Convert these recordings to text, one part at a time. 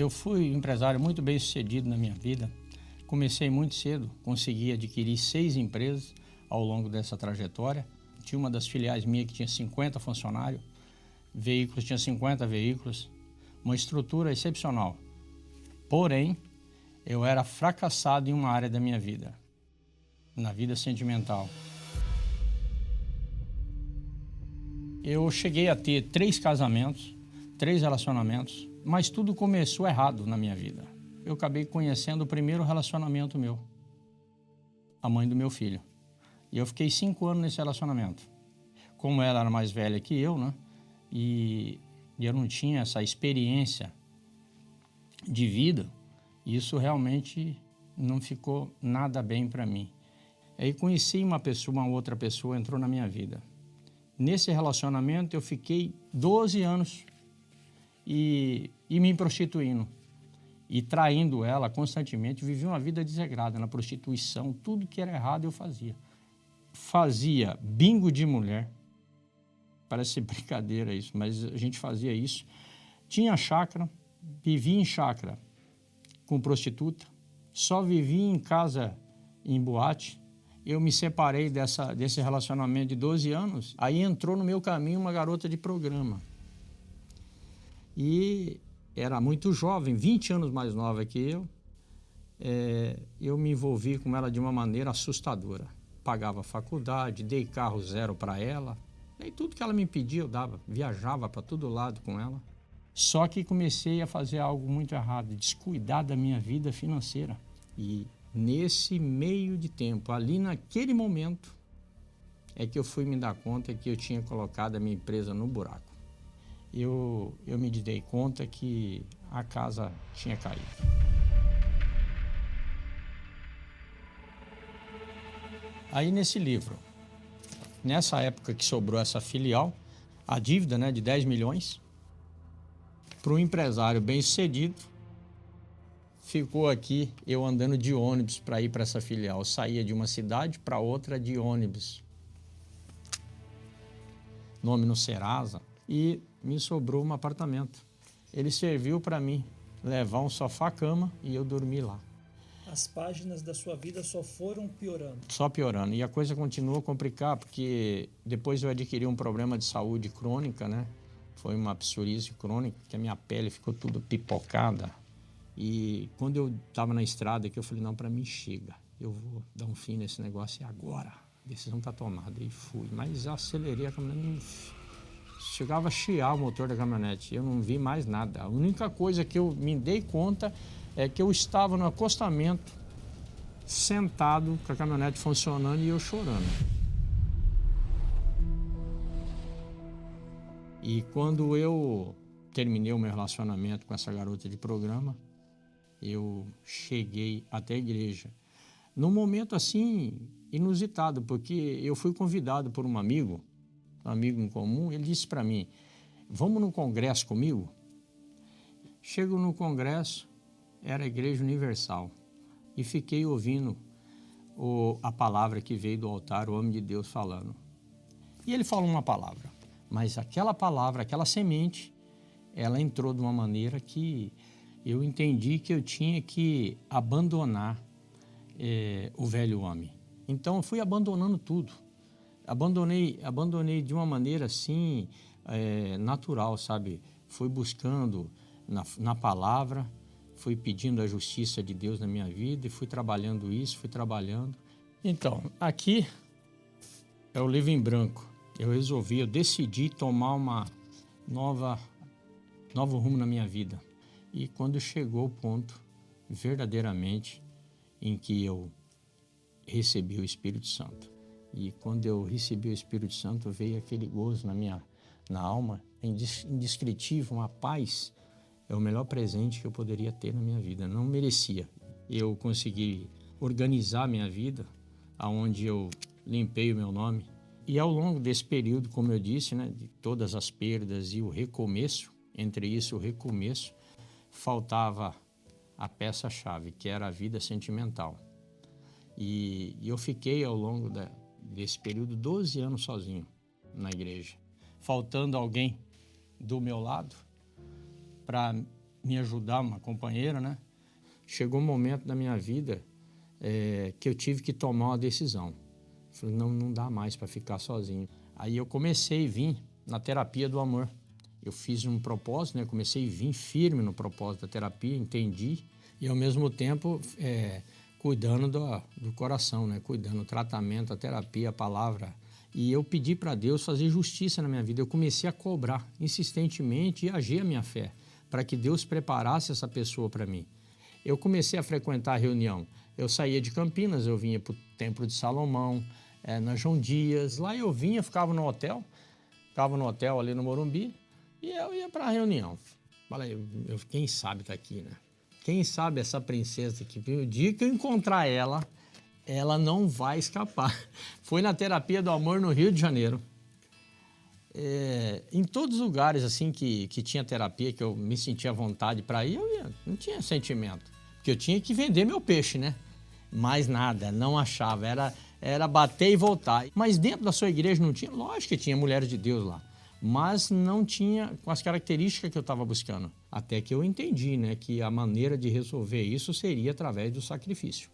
Eu fui um empresário muito bem sucedido na minha vida. Comecei muito cedo, consegui adquirir 6 empresas ao longo dessa trajetória. Tinha uma das filiais minha que tinha 50 funcionários, veículos, tinha 50 veículos, uma estrutura excepcional. Porém, eu era fracassado em uma área da minha vida, na vida sentimental. Eu cheguei a ter 3 casamentos, 3 relacionamentos, mas tudo começou errado na minha vida. Eu acabei conhecendo o primeiro relacionamento meu, a mãe do meu filho. E eu fiquei 5 anos nesse relacionamento. Como ela era mais velha que eu, né? E eu não tinha essa experiência de vida, isso realmente não ficou nada bem para mim. Aí conheci uma outra pessoa entrou na minha vida. Nesse relacionamento eu fiquei 12 anos e me prostituindo. E traindo ela constantemente, vivia uma vida desregrada na prostituição, tudo que era errado eu fazia. Fazia bingo de mulher, parece brincadeira isso, mas a gente fazia isso. Tinha chácara, vivia em chácara com prostituta, só vivia em casa em boate. Eu me separei desse relacionamento de 12 anos, aí entrou no meu caminho uma garota de programa. E era muito jovem, 20 anos mais nova que eu. Eu me envolvi com ela de uma maneira assustadora. Pagava faculdade, dei carro 0 para ela. E tudo que ela me pedia eu dava, viajava para todo lado com ela. Só que comecei a fazer algo muito errado, descuidar da minha vida financeira. E nesse meio de tempo, ali naquele momento, é que eu fui me dar conta que eu tinha colocado a minha empresa no buraco. Eu me dei conta que a casa tinha caído. Aí nesse livro, nessa época que sobrou essa filial, a dívida, né, de 10 milhões, para um empresário bem-sucedido, ficou aqui eu andando de ônibus para ir para essa filial. Eu saía de uma cidade para outra de ônibus. Nome no Serasa. E me sobrou um apartamento. Ele serviu para mim levar um sofá-cama e eu dormi lá. As páginas da sua vida só foram piorando. Só piorando. E a coisa continuou a complicar, porque depois eu adquiri um problema de saúde crônica, né? Foi uma psoríase crônica, que a minha pele ficou tudo pipocada. E quando eu estava na estrada, que eu falei, não, para mim chega. Eu vou dar um fim nesse negócio e agora. A decisão está tomada. E fui. Mas acelerei a caminhonete. Chegava a chiar o motor da caminhonete. Eu não vi mais nada. A única coisa que eu me dei conta é que eu estava no acostamento, sentado, com a caminhonete funcionando e eu chorando. E quando eu terminei o meu relacionamento com essa garota de programa, eu cheguei até a igreja. Num momento assim, inusitado, porque eu fui convidado por um amigo em comum, ele disse para mim, vamos no congresso comigo? Chego no congresso, era a Igreja Universal, e fiquei ouvindo a palavra que veio do altar, o homem de Deus falando. E ele falou uma palavra, mas aquela palavra, aquela semente, ela entrou de uma maneira que eu entendi que eu tinha que abandonar o velho homem. Então eu fui abandonando tudo. Abandonei de uma maneira assim, natural, sabe? Fui buscando na palavra, fui pedindo a justiça de Deus na minha vida e fui trabalhando isso, fui trabalhando. Então, aqui é o livro em branco. Eu decidi tomar uma novo rumo na minha vida. E quando chegou o ponto, verdadeiramente, em que eu recebi o Espírito Santo. E quando eu recebi o Espírito Santo, veio aquele gozo na alma, indescritível, uma paz. É o melhor presente que eu poderia ter na minha vida. Não merecia. Eu consegui organizar minha vida, aonde eu limpei o meu nome. E ao longo desse período, como eu disse, né, de todas as perdas e o recomeço, entre isso o recomeço, faltava a peça-chave, que era a vida sentimental. E eu fiquei ao longo desse período 12 anos sozinho na igreja, faltando alguém do meu lado para me ajudar, uma companheira, né? Chegou um momento da minha vida que eu tive que tomar uma decisão. Falei, não dá mais para ficar sozinho. Aí eu comecei a vir na terapia do amor. Eu fiz um propósito, né? Comecei a vir firme no propósito da terapia, entendi. E, ao mesmo tempo, cuidando do coração, né? Cuidando do tratamento, a terapia, a palavra. E eu pedi para Deus fazer justiça na minha vida. Eu comecei a cobrar insistentemente e agir a minha fé, para que Deus preparasse essa pessoa para mim. Eu comecei a frequentar a reunião. Eu saía de Campinas, eu vinha para o Templo de Salomão, na João Dias. Lá eu vinha, ficava no hotel ali no Morumbi, e eu ia para a reunião. Falei, quem sabe tá aqui, né? Quem sabe essa princesa aqui, o dia que eu encontrar ela não vai escapar. Foi na terapia do amor no Rio de Janeiro. Em todos os lugares assim que tinha terapia, que eu me sentia à vontade para ir, eu ia, não tinha sentimento. Porque eu tinha que vender meu peixe, né? Mais nada, não achava. Era bater e voltar. Mas dentro da sua igreja não tinha? Lógico que tinha mulheres de Deus lá. Mas não tinha com as características que eu estava buscando. Até que eu entendi, né, que a maneira de resolver isso seria através do sacrifício.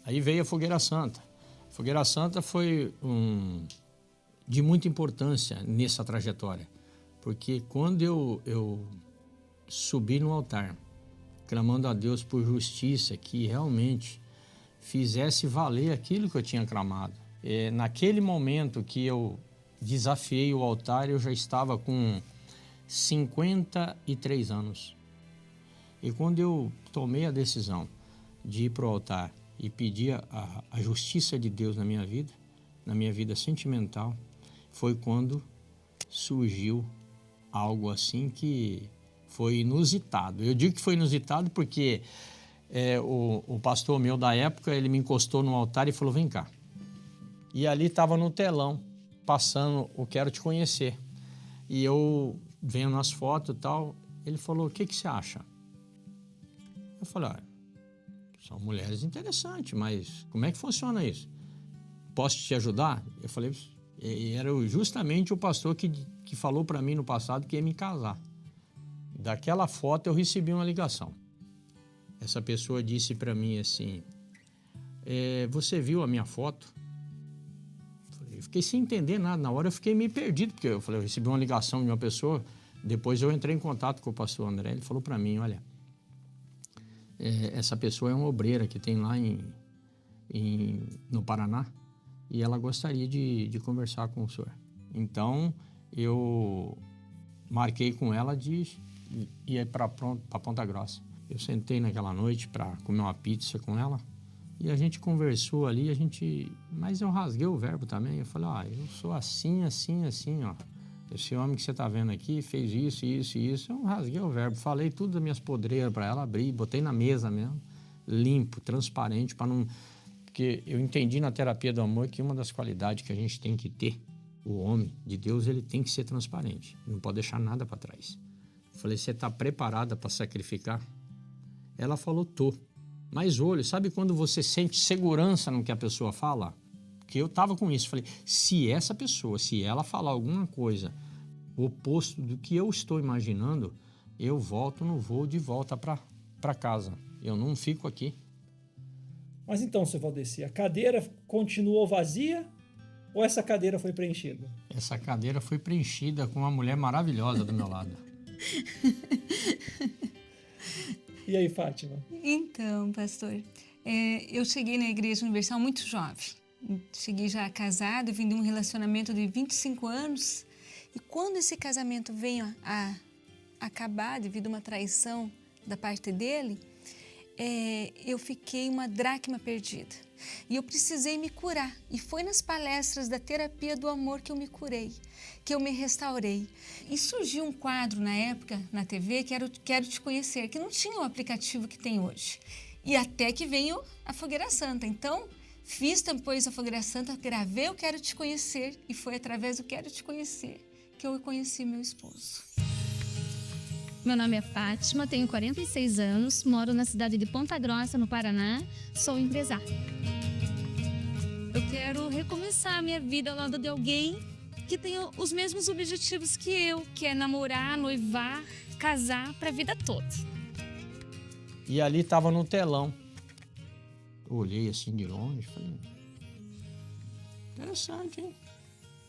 Aí veio a Fogueira Santa. A Fogueira Santa foi de muita importância nessa trajetória. Porque quando eu subi no altar, clamando a Deus por justiça, que realmente fizesse valer aquilo que eu tinha clamado. Naquele momento que eu desafiei o altar, eu já estava com 53 anos. E quando eu tomei a decisão de ir para o altar e pedir a justiça de Deus na minha vida sentimental, foi quando surgiu algo assim que foi inusitado. Eu digo que foi inusitado porque o pastor meu da época, ele me encostou no altar e falou, vem cá. E ali estava no telão, passando o Quero Te Conhecer. E eu vendo as fotos e tal, ele falou, o que você acha? Eu falei, são mulheres interessantes, mas como é que funciona isso? Posso te ajudar? Eu falei, e era justamente o pastor que falou para mim no passado que ia me casar. Daquela foto eu recebi uma ligação. Essa pessoa disse para mim assim, você viu a minha foto? Eu fiquei sem entender nada. Na hora eu fiquei meio perdido, porque eu recebi uma ligação de uma pessoa, depois eu entrei em contato com o pastor André, ele falou para mim, olha, essa pessoa é uma obreira que tem lá no Paraná, e ela gostaria de conversar com o senhor. Então, eu marquei com ela de ir para Ponta Grossa. Eu sentei naquela noite para comer uma pizza com ela e a gente conversou ali, mas eu rasguei o verbo também. Eu falei, eu sou assim, assim, assim, ó. Esse homem que você está vendo aqui fez isso, isso e isso. Eu rasguei o verbo, falei tudo das minhas podreiras para ela, abri, botei na mesa mesmo, limpo, transparente, para não... Porque eu entendi na terapia do amor que uma das qualidades que a gente tem que ter, o homem de Deus, ele tem que ser transparente, não pode deixar nada para trás. Eu falei, você está preparada para sacrificar? Ela falou, tô. Mas olha, sabe quando você sente segurança no que a pessoa fala? Porque eu estava com isso. Falei, se essa pessoa, se ela falar alguma coisa oposto do que eu estou imaginando, eu volto no voo de volta para casa. Eu não fico aqui. Mas então, seu Valdeci, a cadeira continuou vazia ou essa cadeira foi preenchida? Essa cadeira foi preenchida com uma mulher maravilhosa do meu lado. E aí, Fátima? Então, pastor, eu cheguei na Igreja Universal muito jovem. Cheguei já casada, vim de um relacionamento de 25 anos. E quando esse casamento veio a acabar devido a uma traição da parte dele, eu fiquei uma dracma perdida. E eu precisei me curar. E foi nas palestras da terapia do amor que eu me curei, que eu me restaurei. E surgiu um quadro na época, na TV, que era o Quero Te Conhecer, que não tinha o aplicativo que tem hoje. E até que veio a Fogueira Santa. Então, fiz depois a Fogueira Santa, gravei o Quero Te Conhecer, e foi através do Quero Te Conhecer que eu conheci meu esposo. Meu nome é Fátima, tenho 46 anos, moro na cidade de Ponta Grossa, no Paraná, sou empresária. Eu quero recomeçar a minha vida ao lado de alguém que tem os mesmos objetivos que eu, que é namorar, noivar, casar para a vida toda. E ali estava no telão. Eu olhei assim de longe, falei, interessante, hein?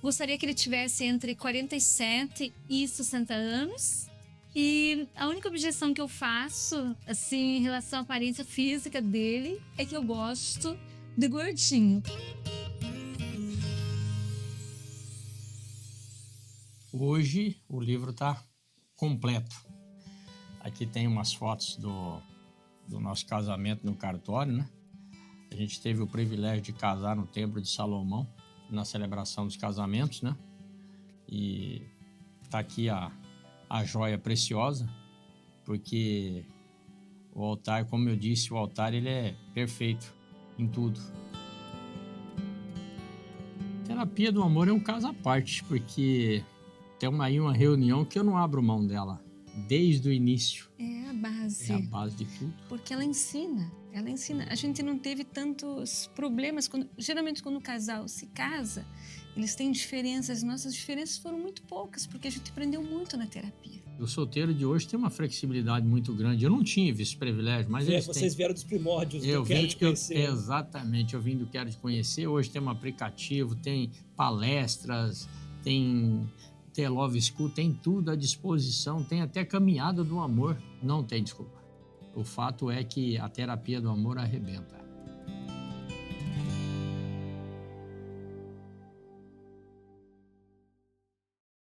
Gostaria que ele tivesse entre 47 e 60 anos. E a única objeção que eu faço, assim, em relação à aparência física dele, é que eu gosto de gordinho. Hoje o livro está completo. Aqui tem umas fotos do nosso casamento no cartório, né? A gente teve o privilégio de casar no Templo de Salomão, na celebração dos casamentos, né? E tá aqui a joia preciosa, porque o altar, como eu disse, o altar ele é perfeito em tudo. Terapia do amor é um caso à parte, porque tem aí uma reunião que eu não abro mão dela, desde o início. É a base. É a base de tudo. Porque ela ensina. A gente não teve tantos problemas. Geralmente, quando o casal se casa, eles têm diferenças. Nossas diferenças foram muito poucas, porque a gente aprendeu muito na terapia. O solteiro de hoje tem uma flexibilidade muito grande. Eu não tive esse privilégio, mas Vocês vieram dos primórdios eu do Quero Te Conhecer. Exatamente, eu vim do Quero Te Conhecer. Hoje tem um aplicativo, tem palestras, tem Love School, tem tudo à disposição, tem até caminhada do amor. Não tem desculpa. O fato é que a terapia do amor arrebenta.